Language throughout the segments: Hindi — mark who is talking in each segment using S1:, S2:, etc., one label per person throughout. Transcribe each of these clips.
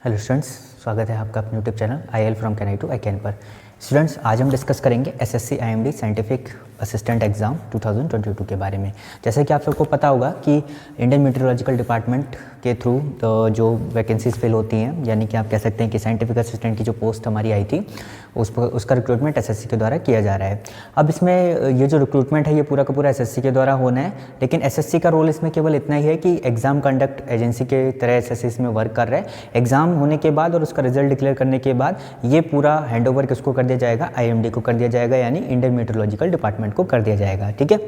S1: हेलो स्टूडेंट्स, स्वागत है आपका अपने YouTube channel IIL from can I to I can पर। स्टूडेंट्स, आज हम डिस्कस करेंगे SSC IMD scientific assistant exam 2022 के बारे में। जैसे कि आप सबको पता होगा कि इंडियन मीटरोलॉजिकल डिपार्टमेंट के थ्रू जो वैकेंसीज फिल होती हैं, यानी कि आप कह सकते हैं कि साइंटिफिक असिस्टेंट की जो पोस्ट हमारी आई थी उसका रिक्रूटमेंट SSC के द्वारा किया जा रहा है। अब इसमें ये जो रिक्रूटमेंट है ये पूरा का पूरा SSC के द्वारा होना है, लेकिन SSC का रोल इसमें केवल इतना ही है कि एग्ज़ाम कंडक्ट एजेंसी के तरह SSC इसमें वर्क कर रहा है। एग्ज़ाम होने के बाद और उसका रिजल्ट डिक्लेयर करने के बाद ये पूरा हैंडओवर किसको कर दिया जाएगा? IMD को कर दिया जाएगा, यानी इंडियन मीटरोलॉजिकल डिपार्टमेंट को कर दिया जाएगा। ठीक है,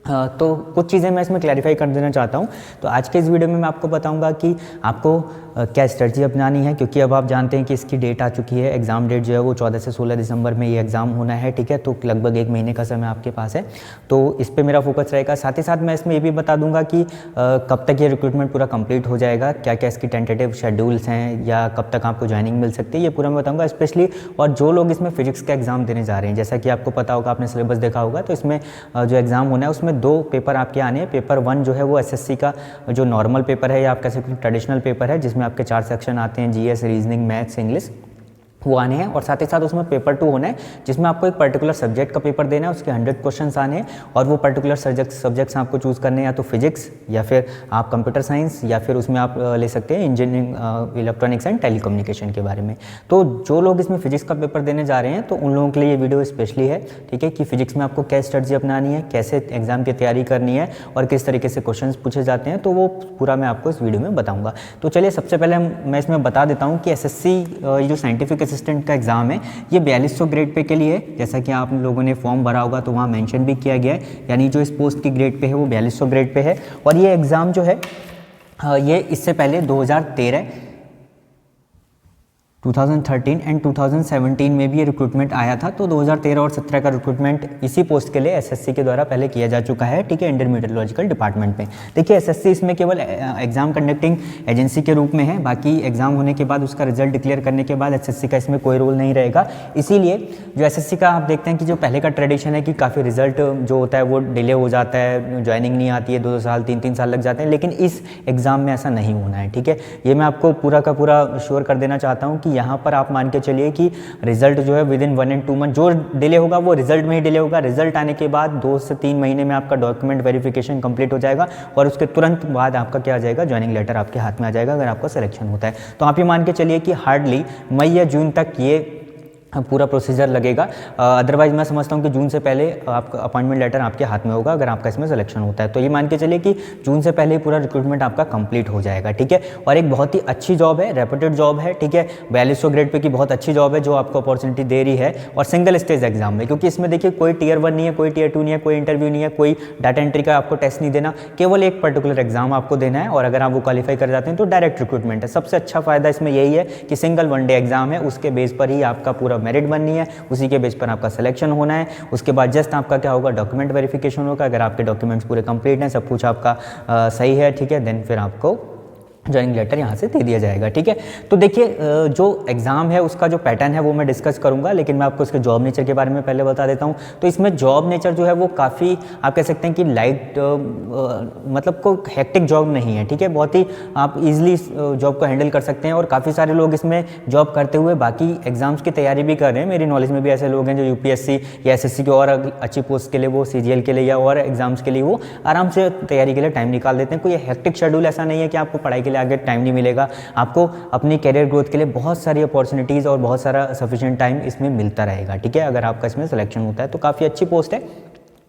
S1: तो कुछ चीज़ें मैं इसमें क्लैरिफाई कर देना चाहता हूँ। तो आज के इस वीडियो में मैं आपको बताऊंगा कि आपको क्या स्ट्रेटजी अपनानी है, क्योंकि अब आप जानते हैं कि इसकी डेट आ चुकी है। एग्ज़ाम डेट जो है वो 14 से 16 दिसंबर में ये एग्ज़ाम होना है। ठीक है, तो लगभग 1 महीने का समय आपके पास है, तो इस पर मेरा फोकस रहेगा। साथ ही साथ मैं इसमें ये भी बता दूंगा कि कब तक ये रिक्रूटमेंट पूरा कंप्लीट हो जाएगा, क्या क्या इसकी टेंटेटिव शेड्यूल्स हैं, या कब तक आपको ज्वाइनिंग मिल सकती है, ये पूरा मैं बताऊँगा स्पेशली। और जो लोग इसमें फिजिक्स का एग्ज़ाम देने जा रहे हैं, जैसा कि आपको पता होगा, आपने सिलेबस देखा होगा, तो इसमें जो एग्ज़ाम होना है उसमें 2 पेपर आपके आने हैं। पेपर 1 जो है वो SSC का जो नॉर्मल पेपर है, या आप कह सकते हैं ट्रेडिशनल पेपर है, जिसमें आपके 4 सेक्शन आते हैं, GS, रीजनिंग, मैथ्स, इंग्लिश, वो आने हैं। और साथ ही साथ उसमें पेपर 2 होना है, जिसमें आपको एक पर्टिकुलर सब्जेक्ट का पेपर देना है, उसके 100 क्वेश्चंस आने हैं, और वो पर्टिकुलर सब्जेक्ट्स आपको चूज़ करने हैं, या तो फिजिक्स, या फिर आप कंप्यूटर साइंस, या फिर उसमें आप ले सकते हैं इंजीनियरिंग, इलेक्ट्रॉनिक्स एंड टेलीकम्युनिकेशन के बारे में। तो जो लोग इसमें फिजिक्स का पेपर देने जा रहे हैं, तो उन लोगों के लिए ये वीडियो स्पेशली है। ठीक है, कि फिजिक्स में आपको क्या स्ट्रेटजी अपनानी है, कैसे एग्जाम की तैयारी करनी है, और किस तरीके से क्वेश्चन पूछे जाते हैं, तो वो पूरा मैं आपको इस वीडियो में बताऊँगा। तो चलिए, सबसे पहले मैं इसमें बता देता हूँ कि SSC जो साइंटिफिक असिस्टेंट का एग्ज़ाम है ये 4200 ग्रेड पे के लिए है। जैसा कि आप लोगों ने फॉर्म भरा होगा तो वहाँ मेंशन भी किया गया है, यानी जो इस पोस्ट की ग्रेड पे है वो 4200 ग्रेड पे है। और ये एग्ज़ाम जो है ये इससे पहले 2013 एंड 2017 में भी ये रिक्रूटमेंट आया था। तो 2013 और 17 का रिक्रूटमेंट इसी पोस्ट के लिए SSC के द्वारा पहले किया जा चुका है। ठीक है, इंडियन मीटरोलॉजिकल डिपार्टमेंट में। देखिए, SSC इसमें केवल एग्जाम कंडक्टिंग एजेंसी के रूप में है, बाकी एग्जाम होने के बाद उसका रिजल्ट डिक्लेयर करने के बाद SSC का इसमें कोई रोल नहीं रहेगा। इसीलिए जो SSC का आप देखते हैं कि जो पहले का ट्रेडिशन है कि काफ़ी रिजल्ट जो होता है वो डिले हो जाता है, ज्वाइनिंग नहीं आती है, 2 साल 3 साल लग जाते हैं, लेकिन इस एग्ज़ाम में ऐसा नहीं होना है। ठीक है, ये मैं आपको पूरा का पूरा श्योर कर देना चाहता हूँ कि यहाँ पर आप मान के चलिए कि रिजल्ट जो है विदिन 1 and 2 मंथ जो डिले होगा वो रिजल्ट में ही डिले होगा। रिजल्ट आने के बाद 2 से 3 महीने में आपका डॉक्यूमेंट वेरिफिकेशन कंप्लीट हो जाएगा, और उसके तुरंत बाद आपका क्या आ जाएगा? ज्वाइनिंग लेटर आपके हाथ में आ जाएगा, अगर आपका सिलेक्शन होता है। तो आप ये मान के चलिए कि हार्डली मई या जून तक ये पूरा प्रोसीजर लगेगा। अदरवाइज मैं समझता हूँ कि जून से पहले आपका अपॉइंटमेंट लेटर आपके हाथ में होगा, अगर आपका इसमें सिलेक्शन होता है। तो ये मान के चलिए कि जून से पहले पूरा रिक्रूटमेंट आपका कंप्लीट हो जाएगा। ठीक है, और एक बहुत ही अच्छी जॉब है, रेपुटेड जॉब है। ठीक है, 4200 ग्रेड पे की बहुत अच्छी जॉब है जो आपको अपॉर्चुनिटी दे रही है, और सिंगल स्टेज एग्जाम में, क्योंकि इसमें देखिए कोई Tier 1 नहीं है, कोई Tier 2 नहीं है, कोई इंटरव्यू नहीं है, कोई डाटा एंट्री का आपको टेस्ट नहीं देना, केवल एक पर्टिकुलर एग्जाम आपको देना है, और अगर आप वो क्वालिफाई कर जाते हैं तो डायरेक्ट रिक्रूटमेंट है। सबसे अच्छा फायदा इसमें यही है कि सिंगल 1 डे एग्जाम है, उसके बेस पर ही आपका पूरा मेरिट बननी है, उसी के बेस पर आपका सिलेक्शन होना है। उसके बाद जस्ट आपका क्या होगा? डॉक्यूमेंट वेरिफिकेशन होगा। अगर आपके डॉक्यूमेंट्स पूरे कंप्लीट हैं, सब कुछ आपका सही है, ठीक है, देन फिर आपको ज्वाइनिंग लेटर यहाँ से दे दिया जाएगा। ठीक है, तो देखिए जो एग्ज़ाम है उसका जो पैटर्न है वो मैं डिस्कस करूँगा, लेकिन मैं आपको इसके जॉब नेचर के बारे में पहले बता देता हूँ। तो इसमें जॉब नेचर जो है वो काफ़ी आप कह सकते हैं कि लाइट, मतलब कोई हेक्टिक जॉब नहीं है। ठीक है, बहुत ही आप इजीली जॉब को हैंडल कर सकते हैं, और काफ़ी सारे लोग इसमें जॉब करते हुए बाकी एग्जाम्स की तैयारी भी कर रहे हैं। मेरी नॉलेज में भी ऐसे लोग हैं जो UPSC या SSC की और अच्छी पोस्ट के लिए, वो CGL के लिए या और एग्जाम्स के लिए वो आराम से तैयारी के लिए टाइम निकाल देते हैं। कोई हेक्टिक शेड्यूल ऐसा नहीं है कि आपको पढ़ाई के लिए आगे टाइम नहीं मिलेगा। आपको अपनी कैरियर ग्रोथ के लिए बहुत सारी अपॉर्चुनिटीज़ और बहुत सारा सफिशिएंट टाइम इसमें मिलता रहेगा। ठीक है, अगर आपका इसमें सिलेक्शन होता है तो काफ़ी अच्छी पोस्ट है,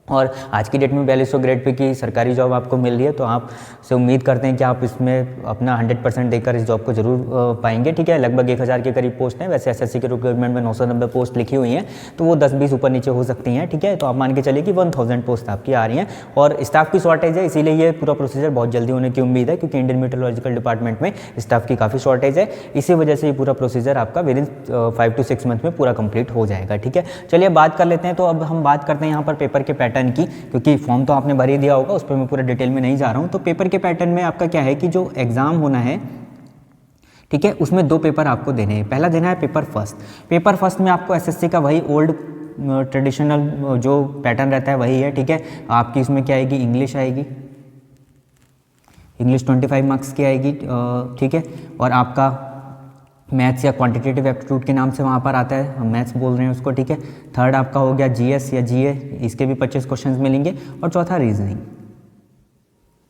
S1: और आज की डेट में 4200 ग्रेड पे की सरकारी जॉब आपको मिल रही है, तो आप से उम्मीद करते हैं कि आप इसमें अपना 100% देकर इस जॉब को जरूर पाएंगे। ठीक है, लगभग 1000 के करीब पोस्ट हैं। वैसे SSC के रिक्रूटमेंट में 990 पोस्ट लिखी हुई हैं, तो वो 10-20 ऊपर नीचे हो सकती हैं। ठीक है, तो आप मान के चलिए कि 1000 पोस्ट आपकी आ रही हैं, और स्टाफ की शॉर्टेज है, इसीलिए ये पूरा प्रोसीजर बहुत जल्दी होने की उम्मीद है, क्योंकि इंडियन मीटरोलॉजिकल डिपार्टमेंट में स्टाफ की काफ़ी शॉर्टेज है। इसी वजह से ये पूरा प्रोसीजर आपका विदिन 5 to 6 मंथ में पूरा कंप्लीट हो जाएगा। ठीक है, चलिए बात कर लेते हैं। तो अब हम बात करते हैं यहाँ पर पेपर के पैटर्न की, क्योंकि फॉर्म तो आपने भर ही दिया होगा, उस पर मैं पूरा डिटेल में नहीं जा रहा हूँ। तो पेपर के पैटर्न में आपका क्या है कि जो एग्ज़ाम होना है, ठीक है, उसमें 2 पेपर आपको देने हैं। पहला देना है पेपर फर्स्ट। पेपर फर्स्ट में आपको SSC का वही ओल्ड ट्रेडिशनल जो पैटर्न रहता है वही है। ठीक है, आपकी इसमें क्या आएगी? इंग्लिश आएगी, इंग्लिश 25 मार्क्स की आएगी। ठीक है, और आपका मैथ्स या क्वांटिटेटिव एप्टीट्यूड के नाम से वहाँ पर आता है, हम मैथ्स बोल रहे हैं उसको, ठीक है। थर्ड आपका हो गया जीएस या जीए, इसके भी 25 क्वेश्चन मिलेंगे। और चौथा रीजनिंग,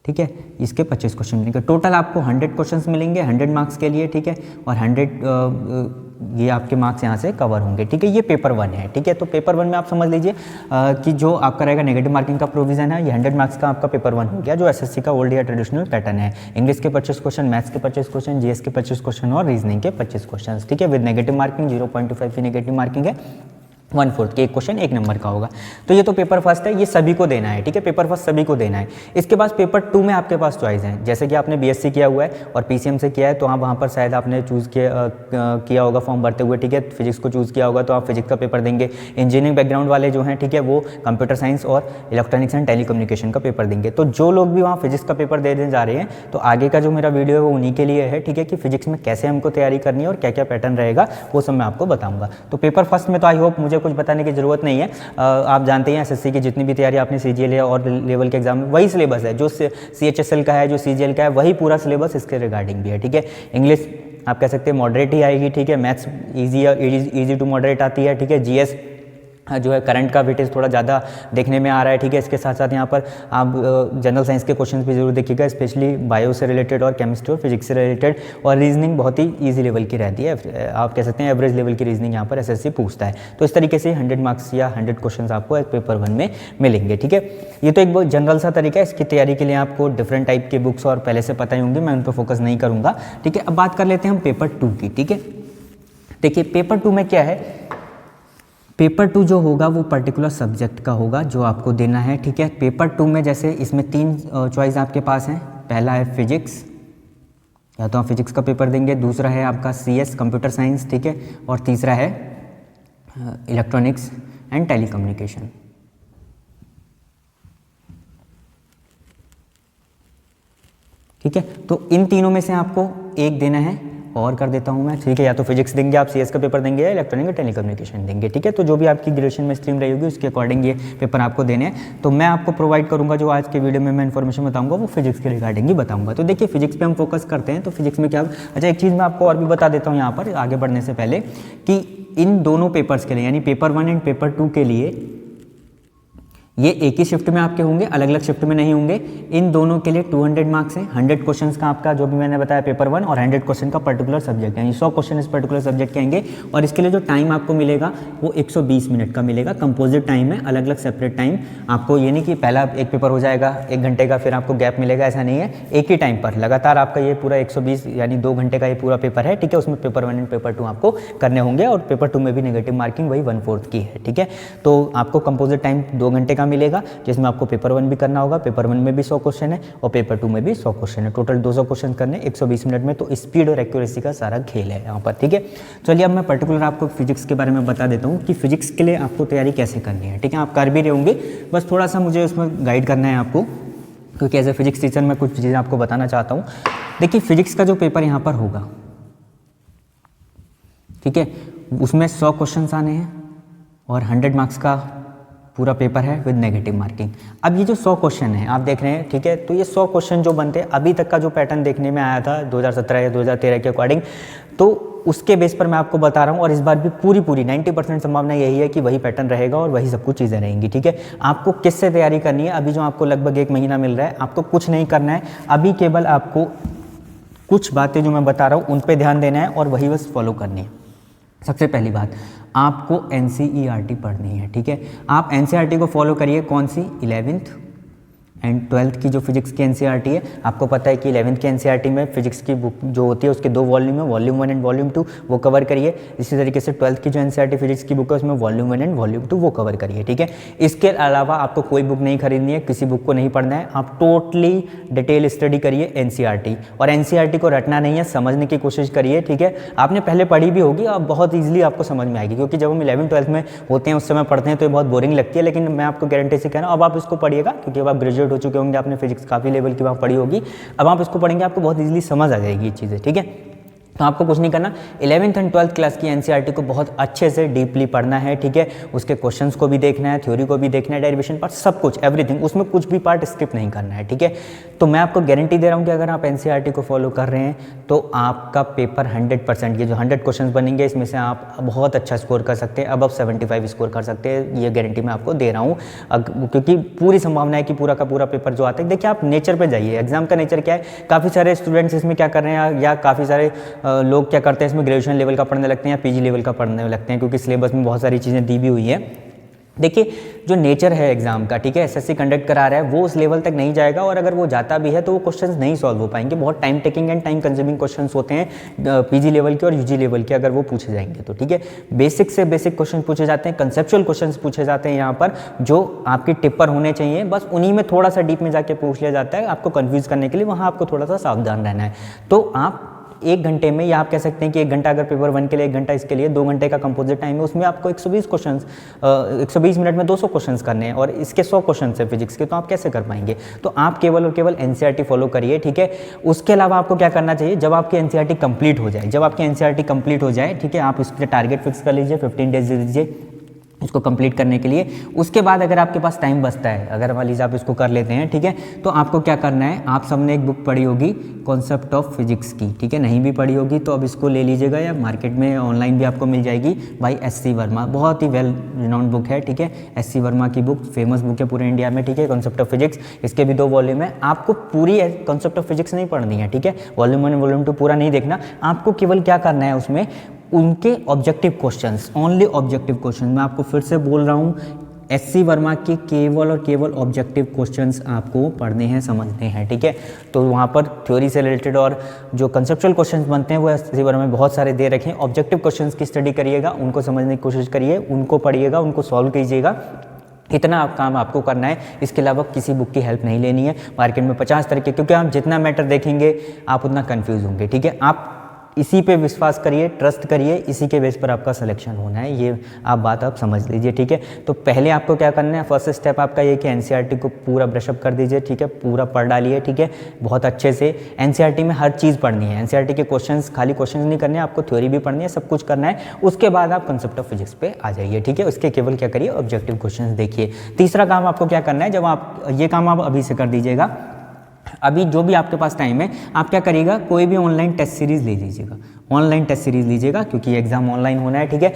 S1: ठीक है, इसके 25 क्वेश्चन मिलेंगे। टोटल आपको 100 क्वेश्चंस मिलेंगे 100 मार्क्स के लिए, ठीक है। और 100 ये आपके मार्क्स यहाँ से कवर होंगे, ठीक है। ये पेपर 1 है, ठीक है। तो पेपर 1 में आप समझ लीजिए कि जो आपका रहेगा नेगेटिव मार्किंग का प्रोविजन है, ये 100 मार्क्स का आपका पेपर 1 हो गया, जो एसएससी का ओल्ड या ट्रेडिशनल पैटर्न है। इंग्लिश के 25 क्वेश्चन, मैथ्स के 25 क्वेश्चन, जीएस के 25 क्वेश्चन और रीजनिंग के 25 क्वेश्चन, ठीक है। विद नेगेटिव मार्किंग 0.25 की नेगेटिव मार्किंग है, 1/4 के एक क्वेश्चन 1 नंबर का होगा। तो ये तो पेपर फर्स्ट है, ये सभी को देना है, ठीक है। पेपर फर्स्ट सभी को देना है। इसके बाद पेपर 2 में आपके पास चॉइस है, जैसे कि आपने बीएससी किया हुआ है और पीसीएम से किया है, तो आप वहाँ पर शायद आपने चूज़ किया होगा फॉर्म भरते हुए, ठीक है। फिजिक्स को चूज़ किया होगा तो आप फिजिक्स का पेपर देंगे। इंजीनियरिंग बैकग्राउंड वाले जो हैं, ठीक है, वो कंप्यूटर साइंस और इलेक्ट्रॉनिक्स एंड टेलीकम्युनिकेशन का पेपर देंगे। तो जो लोग भी वहाँ फिजिक्स का पेपर देने जा रहे हैं, तो आगे का जो मेरा वीडियो है वो उन्हीं के लिए है, ठीक है, कि फिजिक्स में कैसे हमको तैयारी करनी है और क्या क्या पैटर्न रहेगा वो सब मैं आपको बताऊँगा। तो पेपर फर्स्ट में तो आई होप मुझे कुछ बताने की जरूरत नहीं है। आप जानते हैं एसएससी की जितनी भी तैयारी आपने सीजीएल या और लेवल के एग्जाम में, वही सिलेबस है जो सीएचएसएल का है, जो सीजीएल का है, वही पूरा सिलेबस इसके रिगार्डिंग भी है, ठीक है। इंग्लिश आप कह सकते हैं मॉडरेट ही आएगी, ठीक है। मैथ्स इजी टू मॉडरेट आती है, ठीक है। जीएस जो है करंट का वेटेज थोड़ा ज़्यादा देखने में आ रहा है, ठीक है। इसके साथ साथ यहाँ पर आप जनरल साइंस के क्वेश्चंस भी जरूर देखिएगा, स्पेशली बायो से रिलेटेड और केमिस्ट्री और फिजिक्स से रिलेटेड। और रीजनिंग बहुत ही इजी लेवल की रहती है, आप कह सकते हैं एवरेज लेवल की रीजनिंग यहाँ पर एसएससी पूछता है। तो इस तरीके से 100 मार्क्स या 100 क्वेश्चन आपको एक पेपर 1 में मिलेंगे, ठीक है। ये तो एक बहुत जनरल सा तरीका है। इसकी तैयारी के लिए आपको डिफरेंट टाइप के बुक्स और पहले से पता ही होंगी, मैं उन पर फोकस नहीं करूँगा, ठीक है। अब बात कर लेते हैं हम पेपर 2 की, ठीक है। देखिए पेपर 2 में क्या है, पेपर 2 जो होगा वो पर्टिकुलर सब्जेक्ट का होगा जो आपको देना है, ठीक है। पेपर 2 में जैसे इसमें 3 चॉइस आपके पास हैं। पहला है फिजिक्स, या तो आप फिजिक्स का पेपर देंगे, दूसरा है आपका सीएस कंप्यूटर साइंस, ठीक है, और तीसरा है इलेक्ट्रॉनिक्स एंड टेलीकम्युनिकेशन, ठीक है। तो इन तीनों में से आपको एक देना है, और कर देता हूं मैं, ठीक है। या तो फिजिक्स देंगे आप, सीएस का पेपर देंगे, या इलेक्ट्रॉनिक और टेलीकम्युनिकेशन देंगे, ठीक है। तो जो भी आपकी ग्रेजुएशन में स्ट्रीम रही होगी उसके अकॉर्डिंग ये पेपर आपको देने हैं। तो मैं आपको प्रोवाइड करूंगा, जो आज के वीडियो में मैं इन्फॉर्मेशन बताऊंगा वो फिजिक्स के रिगार्डिंग ही बताऊंगा। तो देखिए फिजिक्स पे हम फोकस करते हैं। तो फिजिक्स में क्या, अच्छा एक चीज़ मैं आपको और भी बता देता हूँ यहाँ पर आगे बढ़ने से पहले, कि इन दोनों पेपर्स के लिए, यानी पेपर 1 एंड पेपर 2 के लिए, ये एक ही शिफ्ट में आपके होंगे, अलग अलग शिफ्ट में नहीं होंगे। इन दोनों के लिए 200 मार्क्स है, 100 क्वेश्चंस का आपका, जो भी मैंने बताया पेपर 1, और 100 क्वेश्चन का पर्टिकुलर सब्जेक्ट, यानी 100 क्वेश्चन इस पर्टिकुलर सब्जेक्ट के आएंगे। और इसके लिए जो टाइम आपको मिलेगा वो 120 मिनट का मिलेगा, कंपोजिट टाइम है, अलग अलग सेपरेट टाइम आपको। ये नहीं कि पहला एक पेपर हो जाएगा 1 घंटे का फिर आपको गैप मिलेगा, ऐसा नहीं है। एक ही टाइम पर लगातार आपका ये पूरा 120 यानी 2 घंटे का ये पूरा पेपर है, ठीक है। उसमें पेपर 1 एंड पेपर 2 आपको करने होंगे, और पेपर 2 में भी नेगेटिव मार्किंग वही 1/4 की है, ठीक है। तो आपको कंपोजिट टाइम 2 घंटे का मिलेगा, जिसमें आपको पेपर 1 भी करना होगा। पेपर 1 में भी 100 क्वेश्चन है और पेपर 2 में भी 100 क्वेश्चन है। टोटल 200 क्वेश्चन करने 120 मिनट में। तो स्पीड और एक्यूरेसी का सारा खेल है यहाँ पर, ठीक है। चलिए अब मैं पर्टिकुलर आपको फिजिक्स के बारे में बता देता हूँ कि फिजिक्स के लिए आपको तैयारी कैसे करनी है, ठीक है। आप कर भी रहे होंगे, बस थोड़ा सा मुझे उसमें गाइड करना है आपको, क्योंकि एज ए फिजिक्स टीचर मैं कुछ चीज़ें आपको बताना चाहता हूँ। देखिए फिजिक्स का जो पेपर यहाँ पर होगा, ठीक है, उसमें 100 क्वेश्चन आने हैं और 100 मार्क्स का पूरा पेपर है विद नेगेटिव मार्किंग। अब ये जो 100 क्वेश्चन है आप देख रहे हैं, ठीक है, तो ये 100 क्वेश्चन जो बनते हैं, अभी तक का जो पैटर्न देखने में आया था 2017 या 2013 के अकॉर्डिंग, तो उसके बेस पर मैं आपको बता रहा हूँ। और इस बार भी पूरी 90% संभावना यही है कि वही पैटर्न रहेगा और वही सब कुछ चीज़ें रहेंगी, ठीक है। आपको किससे तैयारी करनी है, अभी जो आपको लगभग 1 महीना मिल रहा है, आपको कुछ नहीं करना है अभी, केवल आपको कुछ बातें जो मैं बता रहा हूँ उन पर ध्यान देना है और वही बस फॉलो करनी है। सबसे पहली बात, आपको एनसीईआरटी पढ़नी है, ठीक है। आप एनसीईआरटी को फॉलो करिए, कौन सी, 11th एंड 12th की जो फिजिक्स की एनसीईआरटी है। आपको पता है कि 11th की एनसीईआरटी में फिजिक्स की बुक जो होती है उसके 2 वॉल्यूम है, वॉल्यूम 1 एंड वॉल्यूम 2, वो कवर करिए। इसी तरीके से 12th की जो एनसीईआरटी फिजिक्स की बुक है उसमें वॉल्यूम 1 एंड वॉल्यूम 2 वो कवर करिए, ठीक है। इसके अलावा आपको कोई बुक नहीं खरीदनी है, किसी बुक को नहीं पढ़ना है, आप टोटली डिटेल स्टडी करिए एनसीईआरटी। और एनसीईआरटी को रटना नहीं है, समझने की कोशिश करिए, ठीक है। आपने पहले पढ़ी भी होगी, अब बहुत ईजिली आपको समझ में आएगी, क्योंकि जब हम 11th 12th में होते हैं उस समय पढ़ते हैं तो ये बहुत बोरिंग लगती है। लेकिन मैं आपको गारंटी से कह रहा हूँ, अब आप इसको पढ़िएगा, क्योंकि अब आप ग्रेजुएट हो चुके होंगे, आपने फिजिक्स काफ़ी लेवल की वहाँ पढ़ी होगी, अब आप इसको पढ़ेंगे आपको बहुत ईजिली समझ आ जाएगी ये चीज़ें, ठीक है। तो आपको कुछ नहीं करना, 11th एंड 12th क्लास की एनसीईआरटी को बहुत अच्छे से डीपली पढ़ना है, ठीक है। उसके क्वेश्चंस को भी देखना है, थ्योरी को भी देखना है, डेरिवेशन पार्ट सब कुछ, एवरीथिंग, उसमें कुछ भी पार्ट स्किप नहीं करना है, ठीक है। तो मैं आपको गारंटी दे रहा हूँ कि अगर आप एनसीईआरटी को फॉलो कर रहे हैं तो आपका पेपर 100%, ये जो 100 क्वेश्चन बनेंगे इसमें से आप बहुत अच्छा स्कोर कर सकते हैं, अबव 75 स्कोर कर सकते हैं, ये गारंटी मैं आपको दे रहा हूँ। क्योंकि पूरी संभावना है कि पूरा का पूरा पेपर जो आता है, देखिए आप नेचर पे जाइए, एग्जाम का नेचर क्या है, काफ़ी सारे स्टूडेंट्स इसमें क्या कर रहे हैं, या काफ़ी सारे लोग क्या करते हैं इसमें ग्रेजुएशन लेवल का पढ़ने लगते हैं या पीजी लेवल का पढ़ने लगते हैं, क्योंकि सिलेबस में बहुत सारी चीज़ें दी भी हुई है। देखिए जो नेचर है एग्जाम का, ठीक है, एसएससी कंडक्ट करा रहा है, वो उस लेवल तक नहीं जाएगा, और अगर वो जाता भी है तो वो क्वेश्चंस नहीं सॉल्व हो पाएंगे, बहुत time taking and time consuming questions होते हैं पीजी लेवल के और यूजी लेवल के, अगर वो पूछे जाएंगे तो, ठीक है। बेसिक से बेसिक क्वेश्चन पूछे जाते हैं, कंसेप्चुअल क्वेश्चन पूछे जाते हैं यहाँ पर, जो आपके टिप्पर होने चाहिए, बस उन्हीं में थोड़ा सा डीप में जाके पूछ लिया जाता है आपको कन्फ्यूज़ करने के लिए, वहाँ आपको थोड़ा सा सावधान रहना है। तो आप 1 घंटे में, या आप कह सकते हैं कि 1 घंटा अगर पेपर 1 के लिए 1 घंटा इसके लिए 2 घंटे का कंपोजिट टाइम है, उसमें आपको 120 मिनट में 200 क्वेश्चंस करने हैं, और इसके 100 क्वेश्चन है फिजिक्स के, तो आप कैसे कर पाएंगे। तो आप केवल और केवल एनसीईआरटी फॉलो करिए, ठीक है। उसके अलावा आपको क्या करना चाहिए, जब आपकी एनसीईआरटी कंप्लीट हो जाए, ठीक है, आप इसके टारगेट फिक्स कर लीजिए, 15 डेज दे दीजिए उसको कंप्लीट करने के लिए। उसके बाद अगर आपके पास टाइम बचता है, अगर मान लीजिए आप इसको कर लेते हैं, ठीक है, तो आपको क्या करना है, आप सबने एक बुक पढ़ी होगी कॉन्सेप्ट ऑफ फिजिक्स की, ठीक है, नहीं भी पढ़ी होगी तो अब इसको ले लीजिएगा, या मार्केट में ऑनलाइन भी आपको मिल जाएगी, भाई एससी वर्मा, बहुत ही वेल रिनाउंड बुक है, ठीक है, एससी वर्मा की बुक फेमस बुक है पूरे इंडिया में, ठीक है, कॉन्सेप्ट ऑफ फिजिक्स। इसके भी 2 वॉल्यूम है, आपको पूरी कॉन्सेप्ट ऑफ फिजिक्स नहीं पढ़नी है, ठीक है, वॉल्यूम 1 वॉल्यूम 2 पूरा नहीं देखना, आपको केवल क्या करना है उसमें, उनके objective questions, only objective question, मैं आपको फिर से बोल रहा हूँ, एससी वर्मा के केवल और केवल ऑब्जेक्टिव क्वेश्चंस आपको पढ़ने हैं, समझने हैं, ठीक है। तो वहाँ पर थ्योरी से रिलेटेड और जो कंसेप्चुअल क्वेश्चंस बनते हैं वो एससी वर्मा में बहुत सारे दे रखे हैं, ऑब्जेक्टिव क्वेश्चंस की स्टडी करिएगा, उनको समझने की कोशिश करिए, उनको पढ़िएगा, उनको सॉल्व कीजिएगा, इतना काम आपको करना है। इसके अलावा किसी बुक की हेल्प नहीं लेनी है, मार्केट में 50 तरह के, क्योंकि आप जितना मैटर देखेंगे आप उतना कंफ्यूज होंगे, ठीक है। आप इसी पे विश्वास करिए, ट्रस्ट करिए, इसी के बेस पर आपका सिलेक्शन होना है, ये आप समझ लीजिए, ठीक है। तो पहले आपको क्या करना है, फर्स्ट स्टेप आपका ये कि एनसीईआरटी को पूरा ब्रशअप कर दीजिए, ठीक है, पूरा पढ़ डालिए, ठीक है, बहुत अच्छे से। एनसीईआरटी में हर चीज़ पढ़नी है, एनसीईआरटी के क्वेश्चंस, खाली क्वेश्चंस नहीं करने, आपको थ्योरी भी पढ़नी है, सब कुछ करना है। उसके बाद आप कॉन्सेप्ट ऑफ फिजिक्स पे आ जाइए, ठीक है, उसके केवल क्या करिए, ऑब्जेक्टिव क्वेश्चंस देखिए। तीसरा काम आपको क्या करना है, जब आप ये काम आप अभी से कर दीजिएगा, अभी जो भी आपके पास टाइम है, आप क्या करिएगा, कोई भी ऑनलाइन टेस्ट सीरीज ले लीजिएगा, ऑनलाइन टेस्ट सीरीज लीजिएगा, क्योंकि एग्जाम ऑनलाइन होना है, ठीक है।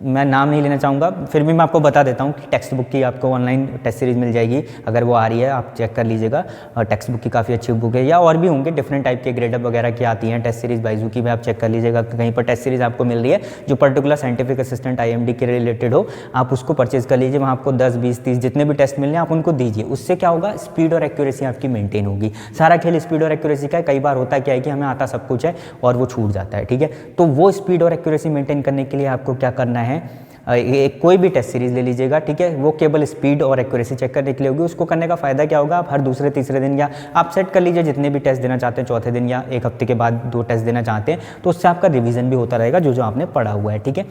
S1: मैं नाम नहीं लेना चाहूँगा, फिर भी मैं आपको बता देता हूँ कि टेक्स्ट बुक की आपको ऑनलाइन टेस्ट सीरीज मिल जाएगी, अगर वो आ रही है आप चेक कर लीजिएगा, और टेक्स्ट बुक की काफ़ी अच्छी बुक है, या और भी होंगे डिफरेंट टाइप के ग्रेडअप वगैरह की आती हैं टेस्ट सीरीज, बाइजू की भी आप चेक कर लीजिएगा, कहीं पर टेस्ट सीरीज आपको मिल रही है जो पर्टिकुलर साइंटिफिक असिस्टेंट IMD के रिलेटेड हो, आप उसको परचेज कर लीजिए, वहाँ आपको 10, 20, 30 जितने भी टेस्ट मिल रहे हैं आप उनको दीजिए। उससे क्या होगा, स्पीड और एक्यूरेसी आपकी मेंटेन होगी। सारा खेल स्पीड और एक्यूरेसी का है, कई बार होता क्या है कि हमें आता सब कुछ है और वो छूट जाता है, ठीक है। तो वो स्पीड और एक्यूरेसी मेंटेन करने के लिए आपको क्या करना है, कोई भी टेस्ट सीरीज ले लीजिएगा, ठीक है, वो केवल स्पीड और एक्यूरेसी चेक करने के लिए होगी। उसको करने का फ़ायदा क्या होगा, आप हर दूसरे तीसरे दिन, या आप सेट कर लीजिए जितने भी टेस्ट देना चाहते हैं, चौथे दिन या 1 हफ्ते के बाद 2 टेस्ट देना चाहते हैं, तो उससे आपका रिवीजन भी होता रहेगा जो आपने पढ़ा हुआ है, ठीक है।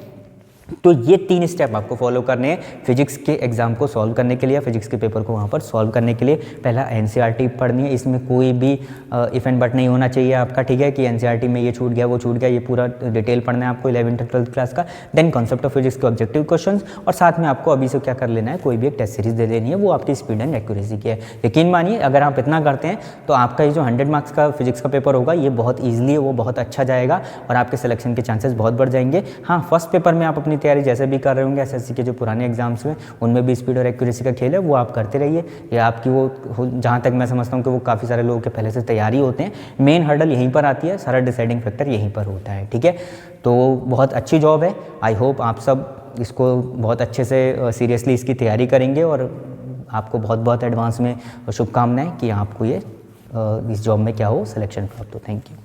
S1: तो ये 3 स्टेप आपको फॉलो करने हैं फिजिक्स के एग्जाम को सॉल्व करने के लिए, फिजिक्स के पेपर को वहाँ पर सॉल्व करने के लिए। पहला एनसीईआरटी पढ़नी है, इसमें कोई भी इफ एंड बट नहीं होना चाहिए आपका, ठीक है, कि एनसीईआरटी में ये छूट गया वो छूट गया, ये पूरा डिटेल पढ़ना है आपको 11th और 12th क्लास का। देन कॉन्सेप्ट ऑफ फिजिक्स के ऑब्जेक्टिव क्वेश्चंस, और साथ में आपको अभी से क्या कर लेना है, कोई भी एक टेस्ट सीरीज दे देनी है, वो आपकी स्पीड एंड एक्यूरेसी की है। यकीन मानिए अगर आप इतना करते हैं तो आपका ये जो 100 मार्क्स का फिजिक्स का पेपर होगा ये बहुत ईजिली, वो बहुत अच्छा जाएगा और आपके सिलेक्शन के चांसेस बहुत बढ़ जाएंगे। हाँ, फर्स्ट पेपर में आप अपनी तैयारी जैसे भी कर रहे होंगे, एसएससी के जो पुराने एग्जाम्स में उनमें भी स्पीड और एक्यूरेसी का खेल है, वो आप करते रहिए। ये आपकी वो, जहाँ तक मैं समझता हूँ कि वो काफ़ी सारे लोगों के पहले से तैयारी होते हैं। मेन हर्डल यहीं पर आती है, सारा डिसाइडिंग फैक्टर यहीं पर होता है, ठीक है। तो बहुत अच्छी जॉब है, आई होप आप सब इसको बहुत अच्छे से सीरियसली इसकी तैयारी करेंगे, और आपको बहुत बहुत एडवांस में शुभकामनाएं कि आपको ये इस जॉब में क्या हो, सिलेक्शन प्राप्त हो। Thank you.